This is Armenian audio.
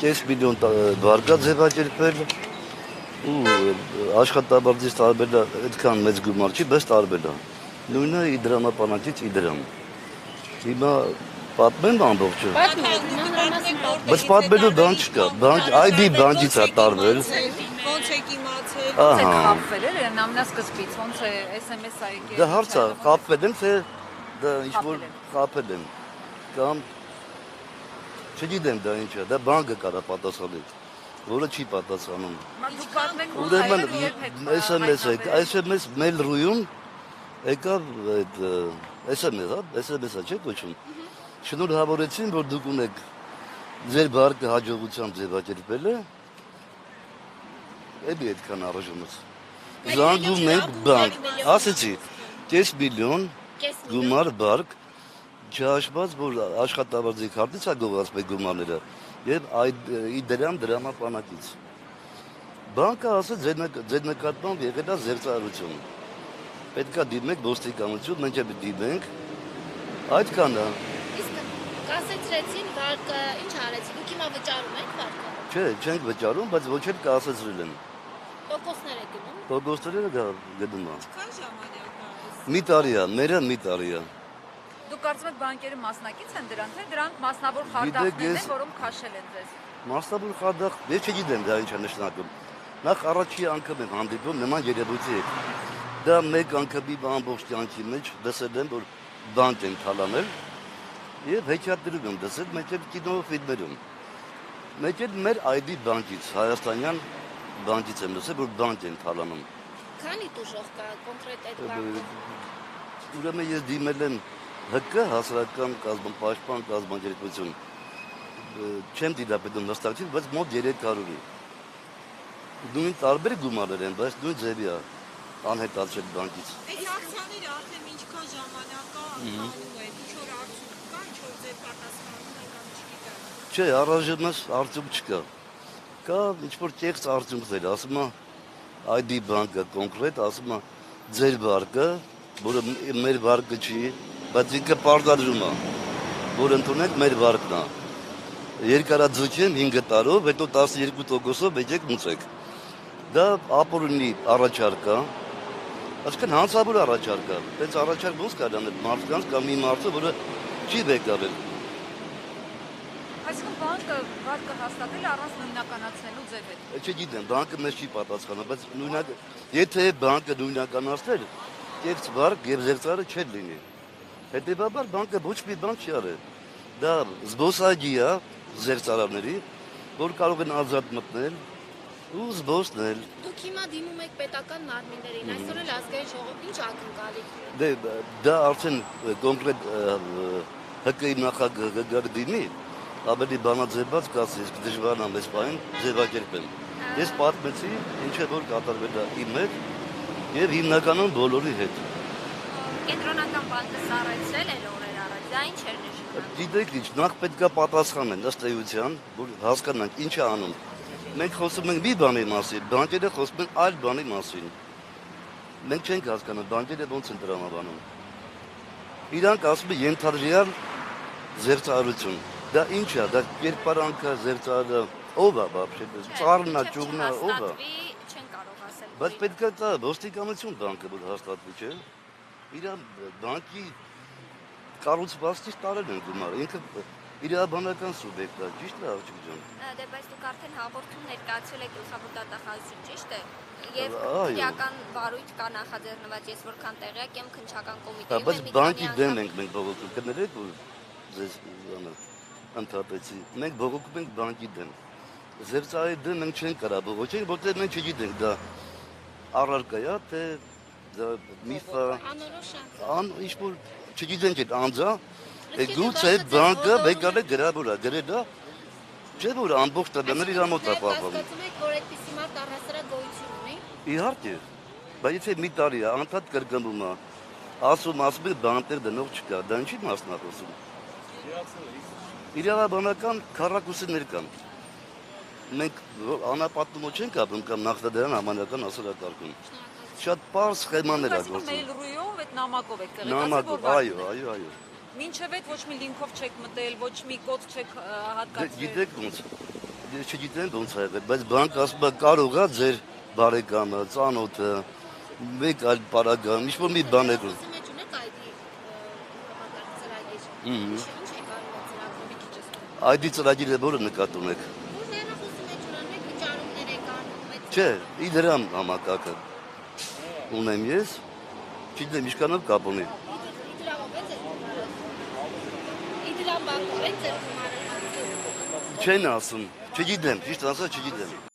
կես միլիոն վարկա ձևակերպել ու աշխատաբարձից տարբեր է, այդքան մեծ գումար չի, բայց տարբեր է։ Նույնը իդրամապանակից իդրամ։ Հիմա պատմեմ ամբողջը։ Բայց պատմելու բան չկա, ID բանջից է տարվել։ Ոնց եք իմացել։ Ոնց եք խաբվել էլ ամենասկզբից, ոնց է SMS-ա եկել։ Դա հարց է, խաբվել եմ, թե դա ինչ-որ խաբել եմ, կամ չգիտեմ դա ինչ է, դա բանկը կարա պատասխանել, որը չի պատասխանում։ Դուք պատմեք, ոնց Ուրեմն SMS Mail.ru-ում եկավ այդ SMS-ա չէ կոչում։ Շնորհավորեցին, որ դուք ունեք ձեր բարկը հաջողությամբ ձևակերպել է, էլի այդքան առժամս։ Զանգում ենք բանկ, ասեցի, կես միլիոն գումար բարկ, չհաշված, որ աշխատավարձի քարտից է գողացել մեկ գումարները և դրամապանակից։ Բանկը ասեց, ձեր նկատմամբ եղել է զերծարություն։ Պետք է դիմենք ոստիկանություն, մենք էլ դիմենք, այդքան է։ Կասեցրեցին վարկը, ինչ արեցին, դուք հիմա վճարում եք վարկը։ Չէ, չենք վճարում, բայց ոչ էլ կասեցրել են։ Տոկոսներ եք գնում։ Տոկոսները գնում է։ Քան ժամանակ է։ Մի տարի է, մերը մի տարի է։ Դուք կարծում եք բանկերը մասնակից են դրան, թե դրանք մասնավոր խարդախներն են, որոնք քաշել են ձեզ։ Մասնավոր խարդախ, ես չգիտեմ դա ինչ է նշանակում։ Նախ առաջի անգամ եմ հանդիպում նման երևույթի հետ։ Դա մեկ անգամի ամբողջ կյանքի մեջ դասել եմ, որ բանկ են թալանել և հեքիաթներում եմ դասել, մեկ էլ կինո ֆիլմերում։ Մեկ էլ մեր ID բանկից, Հայաստանյան բանկից եմ դասել, որ բանկ են թալանում։ Քանի տուժող կա կոնկրետ այդ բանկը։ Ուրեմն ես դիմել եմ ՀԿ հասարակական կազմապաշտպան կազմակերպություն։ Չեմ դիտապետում նստակցին, բայց մոտ 300-ի։ Նույն տարբեր գումարներ են, բայց նույն ձևի է անհետացել բանկից։ Այդ ակցիաները արդեն ինչքան ժամանակ է անում են, ինչ որ արդյունք կա, ինչ որ ձեր պատասխանում են կամ չգիտեմ։ Չէ, առայժմս արդյունք չկա։ Կա ինչ-որ կեղծ արդյունքներ, ասում է ID բանկը կոնկրետ, ասում է ձեր վարկը, որը մեր վարկը չի, բայց ինքը պարտադրում է, որ ընդունենք մեր վարկն է։ Երկարաձգեմ 5 տարով, հետո 12%-ով եկեք մուծեք։ Դա ապօրինի առաջարկ է, այսինքն հանցավոր առաջարկ է, բայց առաջարկ ոնց կարա անել մարդկանց կամ մի մարդը, որը չի վեկարել։ Այսինքն բանկը վարկը հաստատել առանց նույնականացնելու ձև է։ Չգիտեմ, բանկը մեզ չի պատասխանում, բայց նույնակ եթե բանկը նույնականացներ, կեղծ վարկ եւ զերծարը չէր լինի։ Հետեւաբար բանկը ոչ մի բան չի արել։ Դա զբոսայգի է զերծարարների, որ կարող են ազատ մտնել ու զբոսնել։ Դուք հիմա դիմում եք պետական մարմիններին, այսօր էլ ազգային ժողովն ինչ ակնկալիք։ Դե դա արդեն կոնկրետ ՀԿ-ի նախագահը դիմի, ավելի բանաձևված կասես, դժվարն է մեզ պահին ձևակերպել։ Ես պատմեցի, ինչ է որ կատարվել է իմ հետ եւ հիմնականում բոլորի հետ։ Կենտրոնական բանկը սառեցրել էր օրեր առաջ, դա ինչ էր նշանակում։ Գիտեք ինչ, նախ պետք է պատասխանեն ըստ էության, որ հասկանանք ինչ է անում։ Մենք խոսում ենք մի բանի մասին, բանկերը խոսում են այլ բանի մասին։ Մենք չենք հասկանում, բանկերը ոնց են տրամաբանում։ Իրանք ասում են ենթադրյալ զերծարություն։ Դա ինչ է, դա կերպարանքը, զերծարը, ով է բաբշե, ծառնա, ճուղնա, ով է։ Չեն կարող ասել։ Բայց պետք է դա ոստիկանություն բանկը որ հաստատվի, չէ։ Իրան բանկի կառուցվածքից տարել են գումար, ինքը իրավաբանական սուբյեկտ է, ճիշտ է աղջիկ ջան։ Դե բայց դուք արդեն հաղորդում ներկայացրել եք գլխավոր դատախազություն, ճիշտ է։ Եւ Այո։ քրեական վարույթ կա նախաձեռնված, ես որքան տեղյակ եմ քննչական կոմիտեում։ Բայց բանկի դեմ ենք մենք բողոքում, կներեք որ ձեզ ընդհատեցի։ Մենք բողոքում ենք բանկի դեմ։ Զերծարի դեմ մենք չենք կարա բողոքել, որտեղ մենք չգիտենք դա առարկա է, թե դա միֆ է։ Անորոշ է։ Ինչ որ չգիտենք այդ անձա, գուցե բանկը եկալ է գրավոր է, գրել է, չէ որ ամբողջ տվյալները իր մոտ է պահպանում։ Հասկացում եք, որ այդպիսի մարդ առհասարակ գոյություն ունի։ Իհարկե, բայց եթե մի տարի է, անդադ կրկնվում է, ասում է բանտեր դնող չկա, դա ինչի մասն է խոսում։ Իրավաբանական քառակուսիներ կան։ Մենք անապատումով չենք ապրում կամ նախնադարան համանական ասելակարգում։ Շատ պարզ սխեմաներ է գործում։ Mail.ru-ով այդ նամակով եք Նամակով, այո։ Մինչև այդ ոչ մի լինքով չեք մտել, ոչ մի կոդ չեք հատկացրել։ Գիտեք ոնց։ Ես չգիտեմ ոնց է եղել, բայց բանկ ասում է կարող է ձեր բարեկամը, ծանոթը, մեկ այլ պարագայում, ինչ-որ մի բան է գրում։ Խոսի մեջ ունեք ID համակարգ ծրագիր։ Հմ։ Ինչ է կարող ծրագրը մի քիչ ասել։ ID ծրագիրը որը նկատում եք։ Որ ներխոսի մեջ ունեն մեկ վճարումներ եք անում, այդ Չէ, իդրամ համակարգը ունեմ ես, չգիտեմ ինչքանով կապ ունի։ իդրամով է ձեր գումարը։ Իդրամ բանկով է ձեր գումարը։ Չեն ասում, չգիտեմ, ճիշտ ասած չգիտեմ։